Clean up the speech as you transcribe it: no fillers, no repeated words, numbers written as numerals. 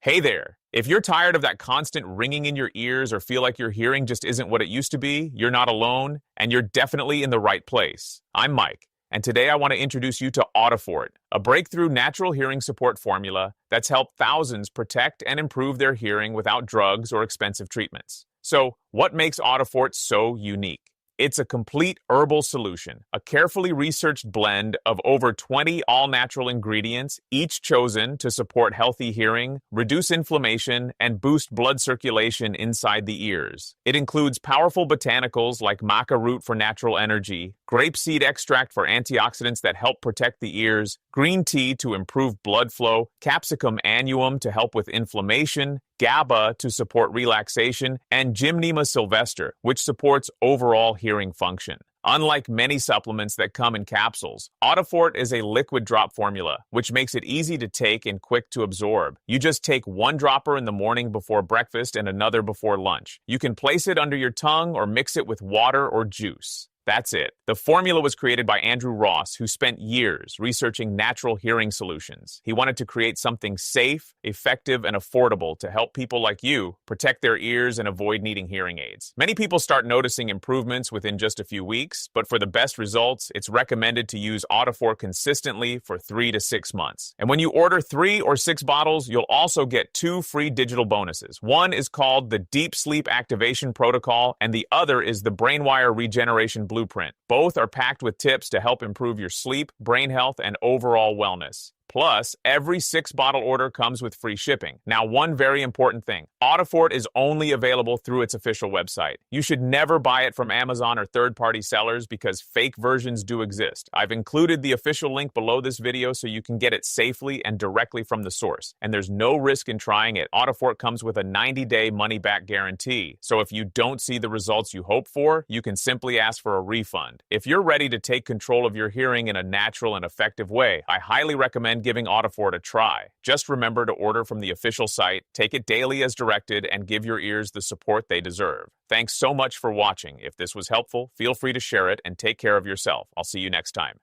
Hey there. If you're tired of that constant ringing in your ears or feel like your hearing just isn't what it used to be, you're not alone, and you're definitely in the right place. I'm Mike, and today I want to introduce you to Audifort, a breakthrough natural hearing support formula that's helped thousands protect and improve their hearing without drugs or expensive treatments. So, what makes Audifort so unique? It's a complete herbal solution, a carefully researched blend of over 20 all-natural ingredients, each chosen to support healthy hearing, reduce inflammation, and boost blood circulation inside the ears. It includes powerful botanicals like maca root for natural energy, grapeseed extract for antioxidants that help protect the ears, green tea to improve blood flow, capsicum annuum to help with inflammation, GABA to support relaxation, and Gymnema sylvester, which supports overall hearing function. Unlike many supplements that come in capsules, Audifort is a liquid drop formula, which makes it easy to take and quick to absorb. You just take one dropper in the morning before breakfast and another before lunch. You can place it under your tongue or mix it with water or juice. That's it. The formula was created by Andrew Ross, who spent years researching natural hearing solutions. He wanted to create something safe, effective, and affordable to help people like you protect their ears and avoid needing hearing aids. Many people start noticing improvements within just a few weeks, but for the best results, it's recommended to use Audifort consistently for 3 to 6 months. And when you order 3 or 6 bottles, you'll also get 2 free digital bonuses. One is called the Deep Sleep Activation Protocol, and the other is the Brainwire Regeneration Blueprint. Both are packed with tips to help improve your sleep, brain health, and overall wellness. Plus, every 6-bottle order comes with free shipping. Now, one very important thing. Audifort is only available through its official website. You should never buy it from Amazon or third-party sellers because fake versions do exist. I've included the official link below this video so you can get it safely and directly from the source. And there's no risk in trying it. Audifort comes with a 90-day money-back guarantee. So if you don't see the results you hope for, you can simply ask for a refund. If you're ready to take control of your hearing in a natural and effective way, I highly recommend giving Audifort a try. Just remember to order from the official site, take it daily as directed, and give your ears the support they deserve. Thanks so much for watching. If this was helpful, feel free to share it and take care of yourself. I'll see you next time.